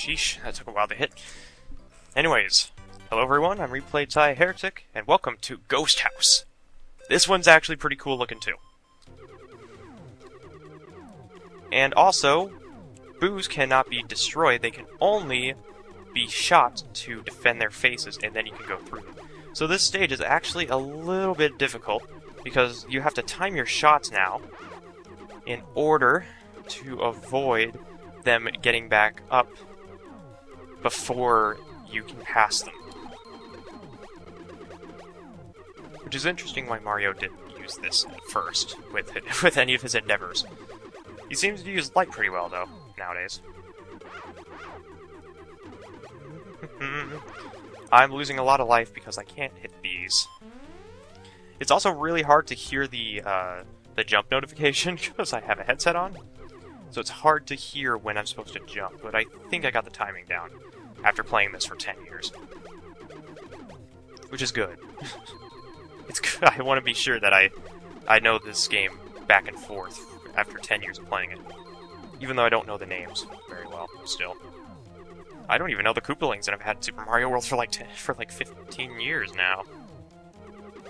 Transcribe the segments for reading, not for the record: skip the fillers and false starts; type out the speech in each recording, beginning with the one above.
Sheesh, that took a while to hit. Anyways, hello everyone, I'm Replay Ty Heretic, and welcome to Ghost House. This one's actually pretty cool looking too. And also, boos cannot be destroyed, they can only be shot to defend their faces, and then you can go through them. So this stage is actually a little bit difficult, because you have to time your shots now in order to avoid them getting back up before you can pass them. Which is interesting why Mario didn't use this at first with any of his endeavors. He seems to use light pretty well though, nowadays. I'm losing a lot of life because I can't hit these. It's also really hard to hear the jump notification because I have a headset on. So it's hard to hear when I'm supposed to jump, but I think I got the timing down after playing this for 10 years. Which is good. It's good. I want to be sure that I know this game back and forth after 10 years of playing it. Even though I don't know the names very well, still. I don't even know the Koopalings, and I've had Super Mario World for like 15 years now.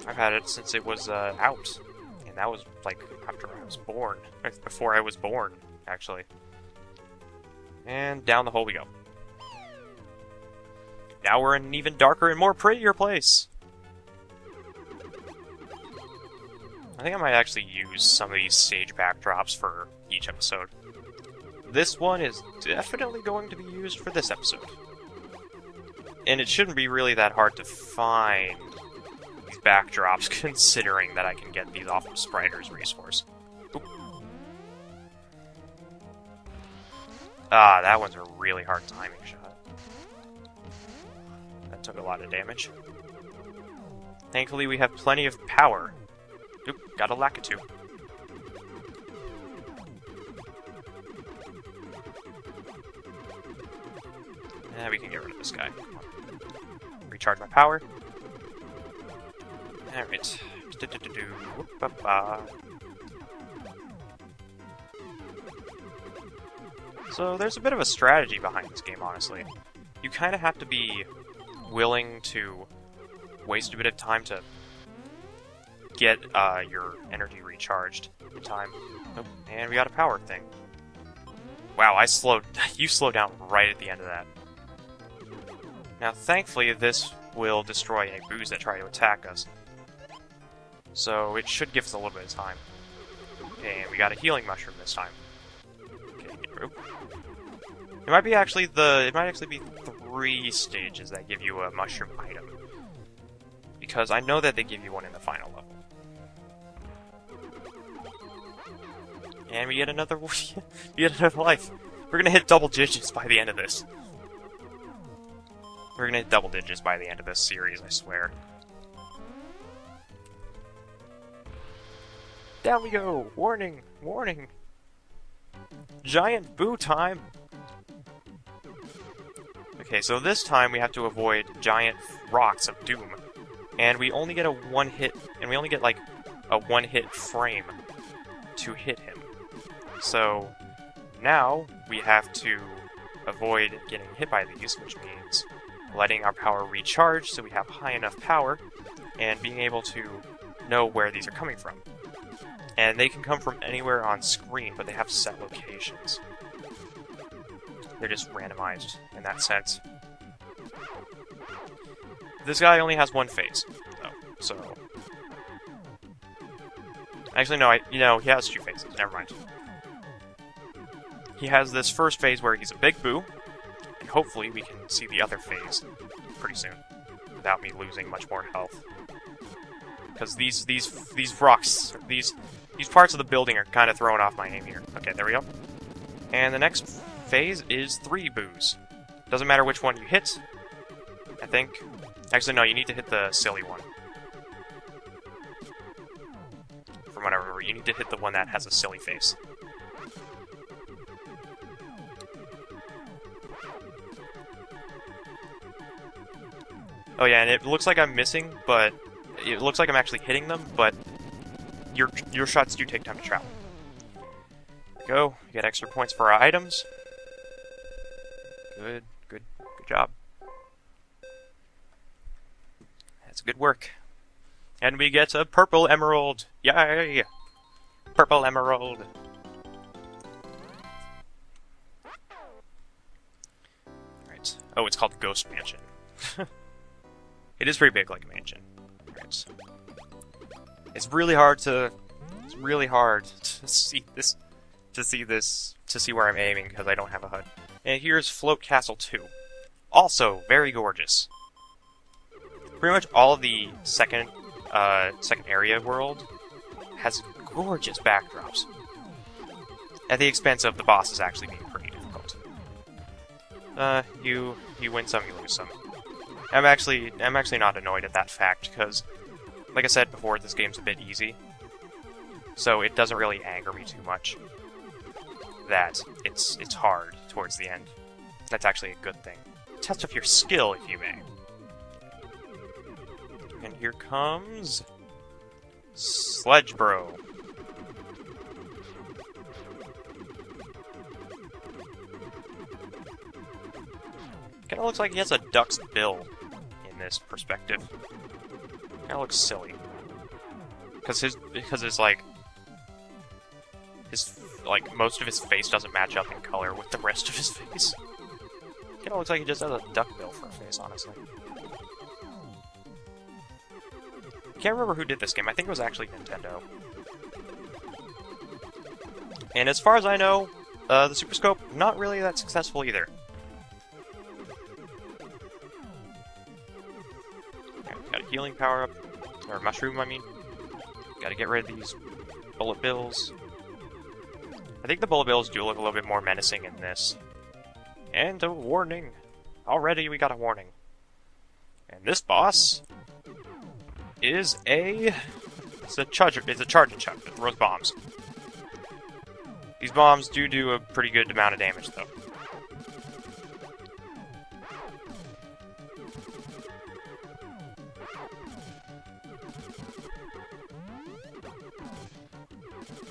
I've had it since it was out. And that was like after I was born. Before I was born, actually. And down the hole we go. Now we're in an even darker and more prettier place. I think I might actually use some of these stage backdrops for each episode. This one is definitely going to be used for this episode. And it shouldn't be really that hard to find these backdrops, considering that I can get these off of Spriter's resource. Oop. Ah, that one's a really hard timing shot. That took a lot of damage. Thankfully, we have plenty of power. Oop, got a Lakitu. And we can get rid of this guy. Recharge my power. Alright. So there's a bit of a strategy behind this game, honestly. You kind of have to be willing to waste a bit of time to get your energy recharged in time. Oh, and we got a power thing. Wow, you slowed down right at the end of that. Now, thankfully, this will destroy any boos that try to attack us. So it should give us a little bit of time. Okay, and we got a healing mushroom this time. Okay, get through. It might actually be 3 stages that give you a mushroom item. Because I know that they give you one in the final level. And we get another life. We're gonna hit double digits by the end of this. We're gonna hit double digits by the end of this series, I swear. Down we go! Warning! Warning! Giant boo time! Okay, so this time we have to avoid giant rocks of doom. And we only get a one-hit, and we only get like a one-hit frame to hit him. So now we have to avoid getting hit by these, which means letting our power recharge so we have high enough power, and being able to know where these are coming from. And they can come from anywhere on screen, but they have set locations. They're just randomized in that sense. This guy only has one phase, though, so... Actually, no, he has 2 phases, never mind. He has this first phase where he's a big boo, and hopefully we can see the other phase pretty soon, without me losing much more health. Because these rocks, these parts of the building are kind of throwing off my aim here. Okay, there we go. And the next phase is 3 boos. Doesn't matter which one you hit, I think. Actually, no, you need to hit the silly one. From what I remember, you need to hit the one that has a silly face. Oh yeah, and it looks like I'm missing, but it looks like I'm actually hitting them, but your shots do take time to travel. Go, get extra points for our items. Good job. That's good work. And we get a purple emerald. Yay! Purple emerald. Right. Oh, it's called Ghost Mansion. It is pretty big, like a mansion. Right. It's really hard to see this, to see where I'm aiming because I don't have a HUD. And here's Float Castle 2. Also very gorgeous. Pretty much all of the second area world has gorgeous backdrops, at the expense of the bosses actually being pretty difficult. You win some, you lose some. I'm actually not annoyed at that fact because, like I said before, this game's a bit easy, so it doesn't really anger me too much that it's hard towards the end. That's actually a good thing. Test of your skill, if you may. And here comes Sledge Bro. Kinda looks like he has a duck's bill in this perspective. Kinda looks silly. Because his most of his face doesn't match up in color with the rest of his face. Kinda looks like he just has a duck bill for a face, honestly. Can't remember who did this game. I think it was actually Nintendo. And as far as I know, the Super Scope, not really that successful either. Right, got a healing power-up. Or mushroom, I mean. Gotta get rid of these bullet bills. I think the bullet bills do look a little bit more menacing in this. And a warning. Already we got a warning. And this boss is it's a charging chuck that throws bombs. These bombs do a pretty good amount of damage, though.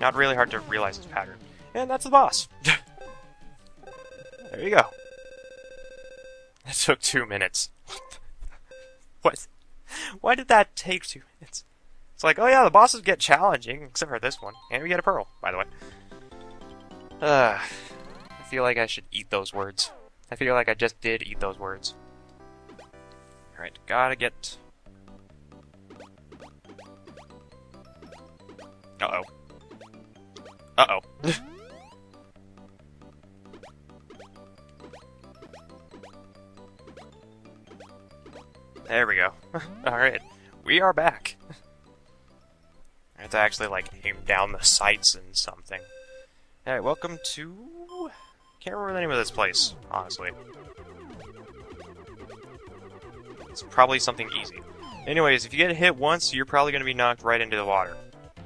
Not really hard to realize his pattern. And that's the boss. There you go. That took 2 minutes. What? Why did that take 2 minutes? It's like, oh yeah, the bosses get challenging, except for this one. And we get a pearl, by the way. I feel like I should eat those words. I feel like I just did eat those words. Alright, gotta get... Uh-oh. Uh-oh. There we go. Alright, we are back. I have to actually, like, aim down the sights and something. Alright, welcome to... Can't remember the name of this place, honestly. It's probably something easy. Anyways, if you get hit once, you're probably going to be knocked right into the water.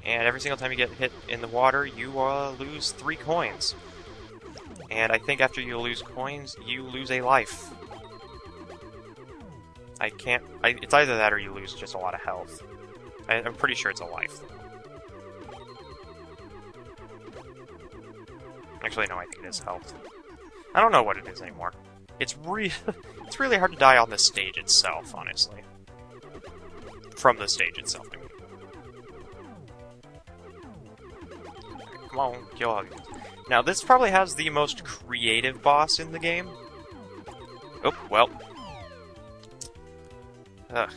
And every single time you get hit in the water, you lose 3 coins. And I think after you lose coins, you lose a life. It's either that or you lose just a lot of health. I'm pretty sure it's a life. Actually, no, I think it is health. I don't know what it is anymore. It's really hard to die on the stage itself, honestly. From the stage itself, I mean. Come on, kill all these. Now, this probably has the most creative boss in the game. Oh, well. Ugh.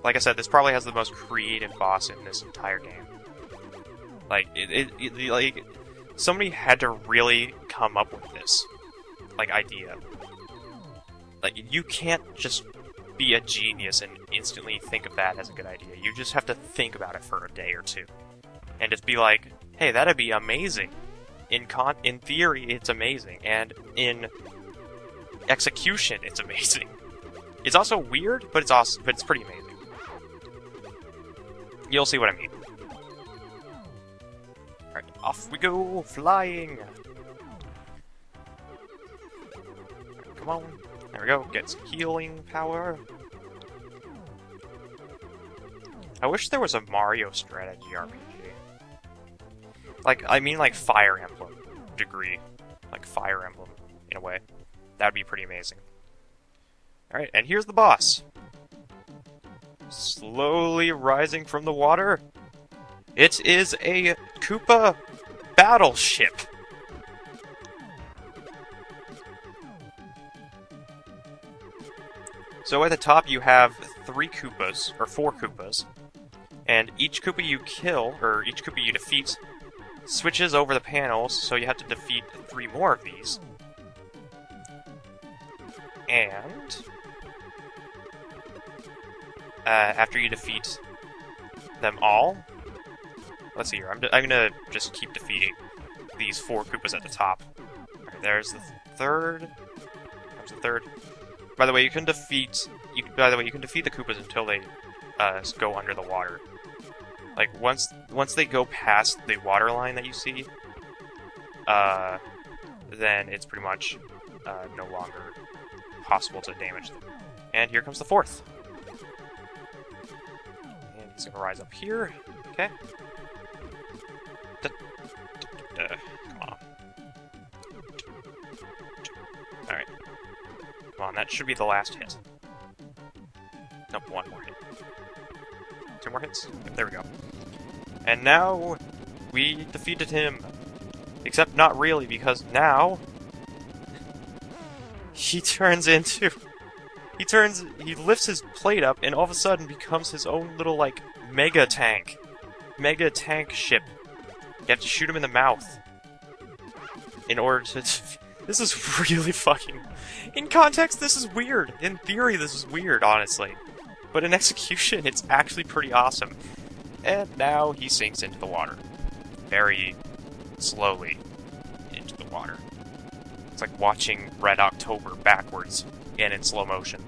Like I said, this probably has the most creative boss in this entire game. Like, like, somebody had to really come up with this, like, idea. Like, you can't just be a genius and instantly think of that as a good idea. You just have to think about it for a day or two. And just be like, hey, that'd be amazing. In theory, it's amazing. And in execution, it's amazing. It's also weird, but it's pretty amazing. You'll see what I mean. Alright, off we go, flying! Right, come on. There we go, get some healing power. I wish there was a Mario strategy RPG. Like, I mean like Fire Emblem degree. Like Fire Emblem, in a way. That would be pretty amazing. Alright, and here's the boss. Slowly rising from the water. It is a Koopa battleship. So at the top you have 3 Koopas, or 4 Koopas, and each Koopa you kill, or each Koopa you defeat, switches over the panels, so you have to defeat 3 more of these. And after you defeat them all, let's see here, I'm gonna just keep defeating these 4 Koopas at the top. Alright, there's the third. There's the third. By the way, you can defeat the Koopas until they go under the water. Like once they go past the water line that you see, then it's pretty much no longer possible to damage them. And here comes the 4th. And he's gonna rise up here. Okay. Come on. Alright. Come on, that should be the last hit. Nope, 1 more hit. 2 more hits? Yep, there we go. And now, we defeated him. Except not really, because now he lifts his plate up and all of a sudden becomes his own little, like, mega tank ship. You have to shoot him in the mouth in order to... This is really fucking... In context, this is weird. In theory, this is weird, honestly. But in execution, it's actually pretty awesome. And now he sinks into the water. Very slowly into the water. It's like watching Red October backwards and in slow motion.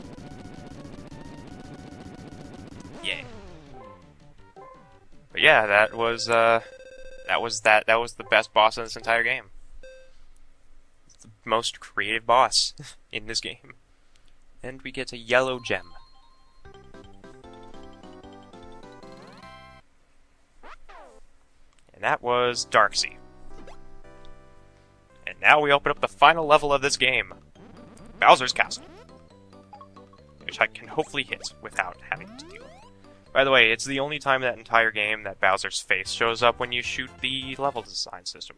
Yeah. But yeah, that was the best boss in this entire game. It's the most creative boss in this game. And we get a yellow gem. And that was Darksea. And now we open up the final level of this game, Bowser's Castle, which I can hopefully hit without having to deal with. By the way, it's the only time that entire game that Bowser's face shows up when you shoot the level design system.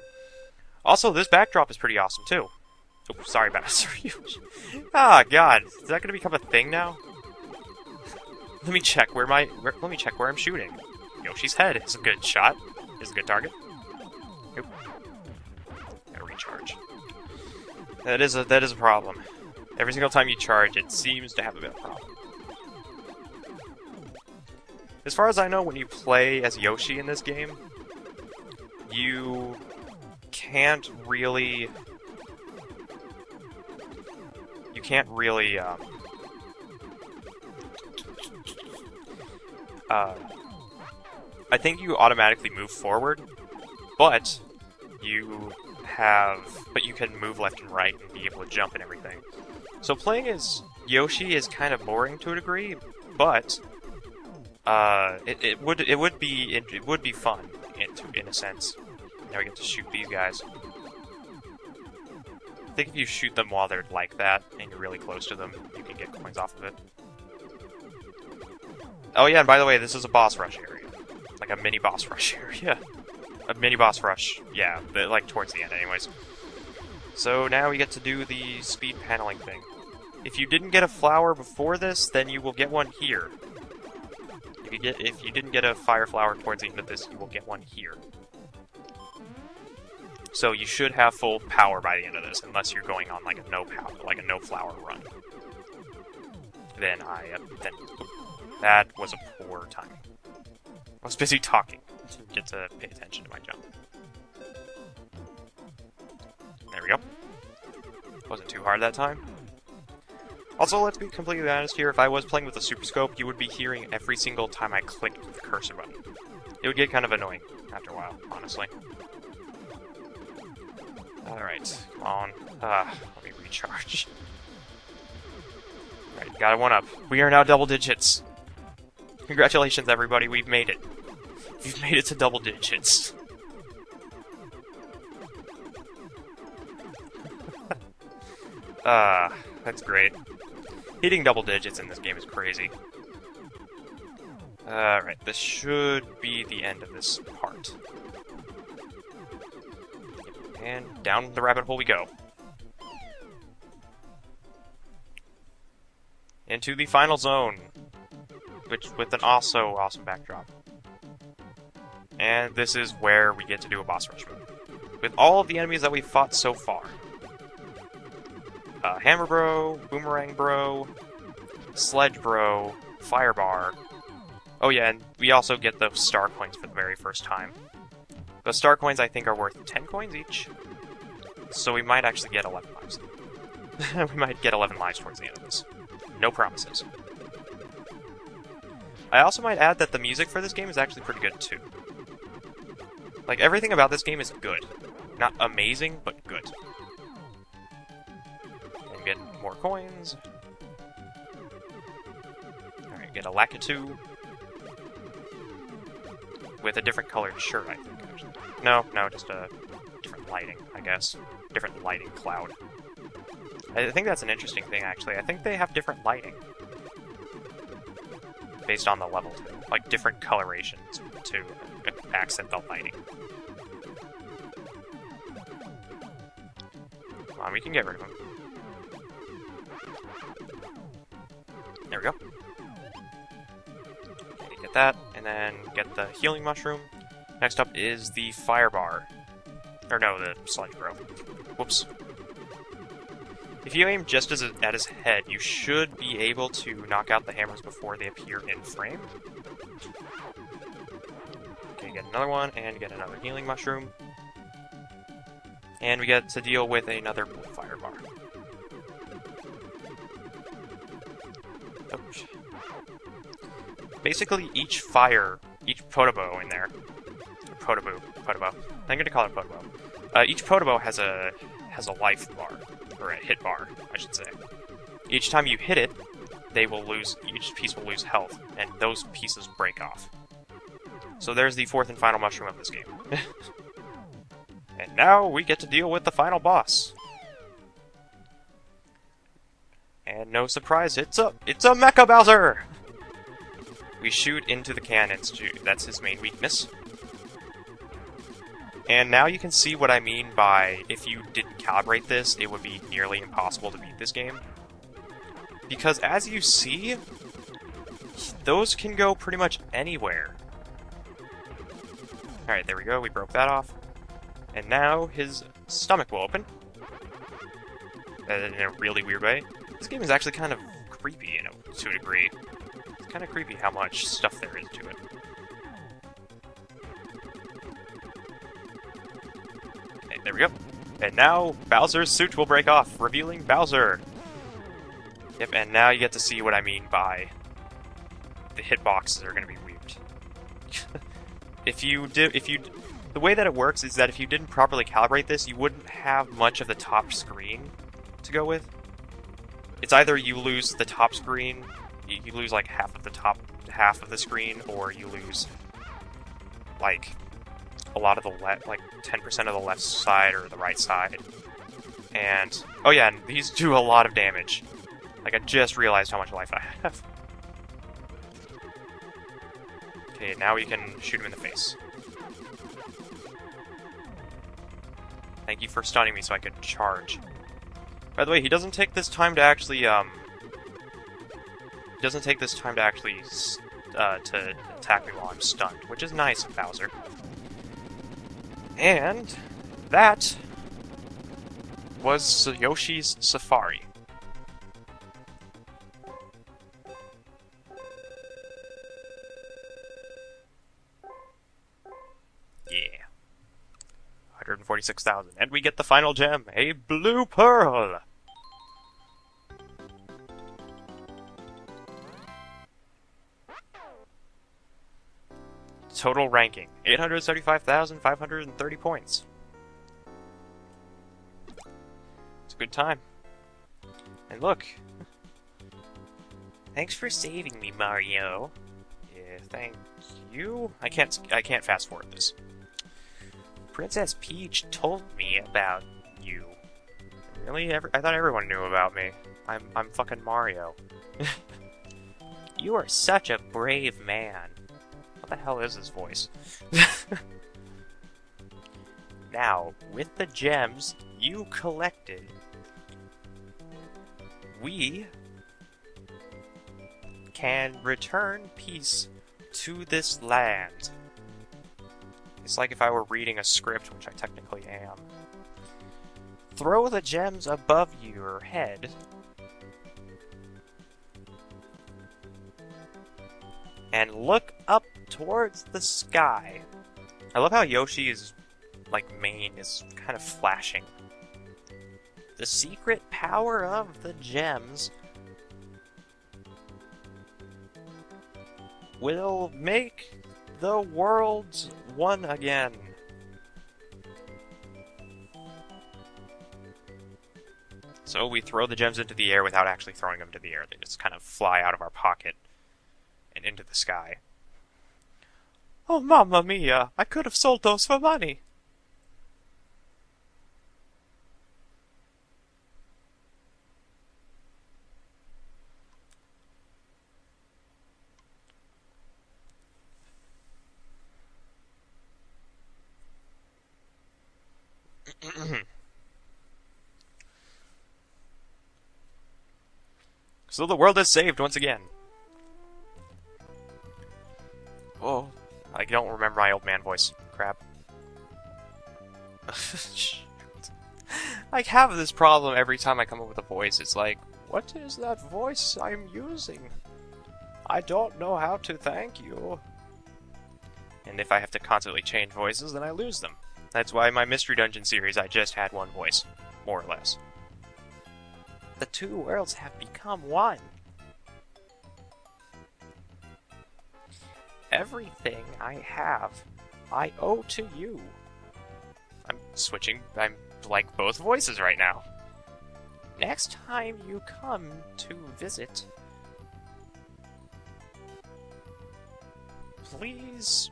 Also, this backdrop is pretty awesome too. Oh, sorry, Bowser. Ah, God, is that going to become a thing now? Let me check where I'm shooting. Yoshi's head is a good shot. Is a good target. Nope. Gotta recharge. That is a problem. Every single time you charge, it seems to have a bit of a problem. As far as I know, when you play as Yoshi in this game, you can't really... I think you automatically move forward, but you can move left and right and be able to jump and everything. So playing as Yoshi is kind of boring to a degree, but it would be fun in a sense. Now we get to shoot these guys. I think if you shoot them while they're like that and you're really close to them, you can get coins off of it. Oh yeah, and by the way, this is a boss rush area. Like a mini boss rush area. A mini boss rush, yeah, but like towards the end anyways. So now we get to do the speed paneling thing. If you didn't get a flower before this, then you will get one here. If you didn't get a fire flower towards the end of this, you will get one here. So you should have full power by the end of this, unless you're going on like a no power, like a no flower run. Then that was a poor time. I was busy talking. Didn't get to pay attention to my jump. There we go. Wasn't too hard that time. Also, let's be completely honest here, if I was playing with a Super Scope, you would be hearing every single time I clicked the cursor button. It would get kind of annoying after a while, honestly. Alright, come on. Let me recharge. Alright, got a 1-up. We are now double digits. Congratulations, everybody, we've made it. We've made it to double digits. That's great. Hitting double digits in this game is crazy. Alright, this should be the end of this part. And down the rabbit hole we go. Into the final zone, which with an also awesome backdrop. And this is where we get to do a boss rush mode. With all of the enemies that we've fought so far. Hammer Bro, Boomerang Bro, Sledge Bro, Fire Bar. Oh yeah, and we also get those star coins for the very first time. Those star coins I think are worth 10 coins each. So we might actually get 11 lives. We might get 11 lives towards the end of this. No promises. I also might add that the music for this game is actually pretty good too. Like, everything about this game is good. Not amazing, but good. And get more coins. Alright, get a Lakitu. With a different colored shirt, I think, actually. No, just a different lighting, I guess. Different lighting cloud. I think that's an interesting thing, actually. I think they have different lighting. Based on the level, too. Like, different colorations to accent the lighting. Come on, we can get rid of him. There we go. Okay, get that, and then get the healing mushroom. Next up is the fire bar. Or no, the Sledge Bro. Whoops. If you aim just at his head, you should be able to knock out the hammers before they appear in frame. Okay, get another one, and get another healing mushroom. And we get to deal with another blue fire bar. Oh. Basically, each Podobo in there, Podoboo, I'm gonna call it Podobo. Each Podobo has a life bar, or a hit bar, I should say. Each time you hit it, each piece will lose health, and those pieces break off. So there's the fourth and final mushroom of this game. And now we get to deal with the final boss. And no surprise, it's a Mecha Bowser! We shoot into the cannons, that's his main weakness. And now you can see what I mean by, if you didn't calibrate this, it would be nearly impossible to beat this game. Because as you see, those can go pretty much anywhere. Alright, there we go, we broke that off. And now his stomach will open. In a really weird way. This game is actually kind of creepy, to a degree. It's kind of creepy how much stuff there is to it. Okay, there we go. And now Bowser's suit will break off, revealing Bowser. Yep, and now you get to see what I mean by the hitboxes are going to be weird. The way that it works is that if you didn't properly calibrate this, you wouldn't have much of the top screen to go with. It's either you lose the top screen, you lose like half of the top half of the screen, or you lose like a lot of the left, like 10% of the left side or the right side. And oh yeah, and these do a lot of damage. Like, I just realized how much life I have. Okay, now we can shoot him in the face. Thank you for stunning me so I could charge. By the way, he doesn't take this time to actually, to attack me while I'm stunned, which is nice, Bowser. And that was Yoshi's Safari. Yeah. 146,000. And we get the final gem, a blue pearl! Total ranking, 875,530 points. It's a good time. And look. Thanks for saving me, Mario. Yeah, thank you. I can't fast forward this. Princess Peach told me about you. Really? I thought everyone knew about me. I'm fucking Mario. You are such a brave man. What the hell is this voice? Now, with the gems you collected, we can return peace to this land. It's like if I were reading a script, which I technically am. Throw the gems above your head. And look up towards the sky. I love how Yoshi's, mane is kind of flashing. The secret power of the gems will make the worlds one again. So we throw the gems into the air without actually throwing them to the air. They just kind of fly out of our pocket and into the sky. Oh, Mamma Mia! I could have sold those for money! So the world is saved once again. Oh, I don't remember my old man voice. Crap. I have this problem every time I come up with a voice. It's like, what is that voice I'm using? I don't know how to thank you. And if I have to constantly change voices, then I lose them. That's why in my Mystery Dungeon series I just had one voice, more or less. The two worlds have become one. Everything I have, I owe to you. I'm like both voices right now. Next time you come to visit, please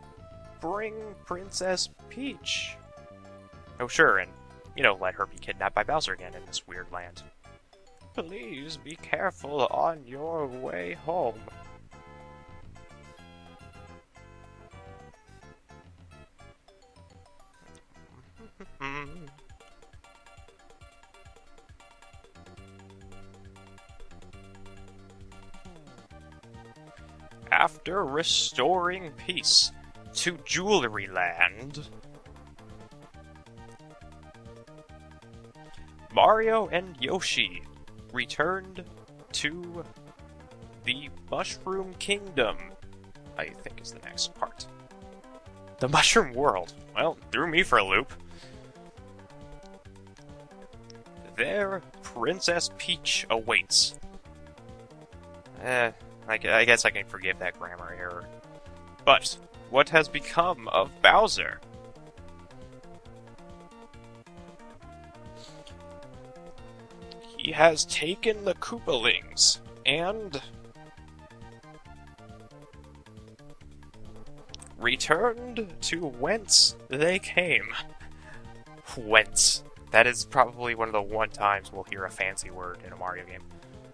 bring Princess Peach. Oh sure, and, let her be kidnapped by Bowser again in this weird land. Please be careful on your way home. After restoring peace to Jewelry Land, Mario and Yoshi returned to the Mushroom Kingdom, I think is the next part. The Mushroom World. Well, threw me for a loop. There, Princess Peach awaits. I guess I can forgive that grammar error. But, what has become of Bowser? He has taken the Koopalings, and returned to whence they came. Whence. That is probably one of the one times we'll hear a fancy word in a Mario game.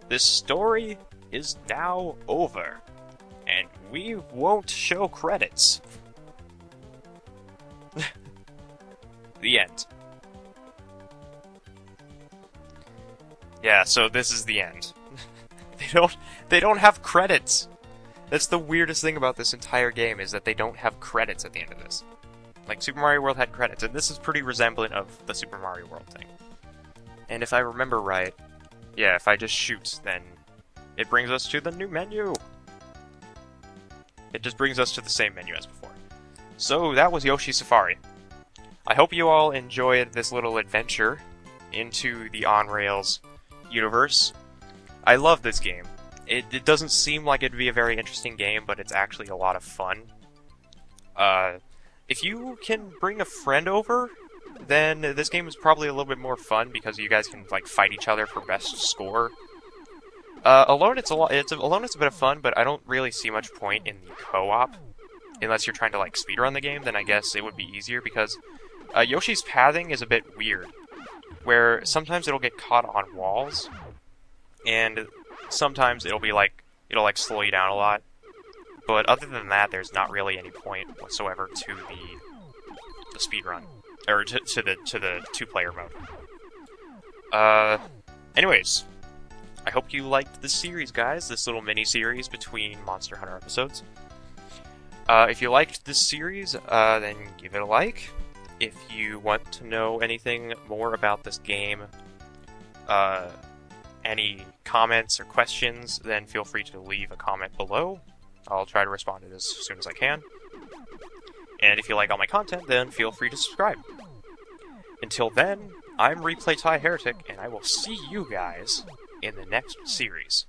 This story is now over, and we won't show credits. The end. Yeah, so this is the end. They don't have credits. That's the weirdest thing about this entire game, is that they don't have credits at the end of this. Like, Super Mario World had credits, and this is pretty resemblant of the Super Mario World thing. And if I remember right, yeah, if I just shoot, then it brings us to the new menu. It just brings us to the same menu as before. So, that was Yoshi Safari. I hope you all enjoyed this little adventure into the On-Rails universe. I love this game. It doesn't seem like it'd be a very interesting game, but it's actually a lot of fun. If you can bring a friend over, then this game is probably a little bit more fun because you guys can fight each other for best score. Alone it's a bit of fun, but I don't really see much point in the co-op unless you're trying to speedrun the game. Then I guess it would be easier because Yoshi's pathing is a bit weird. where sometimes it'll get caught on walls, and sometimes it'll slow you down a lot. But other than that, there's not really any point whatsoever to the speed run, or to the two-player mode. Anyways, I hope you liked this series, guys. This little mini-series between Monster Hunter episodes. If you liked this series, then give it a like. If you want to know anything more about this game, any comments or questions, then feel free to leave a comment below. I'll try to respond to it as soon as I can. And if you like all my content, then feel free to subscribe. Until then, I'm Replay Thai Heretic, and I will see you guys in the next series.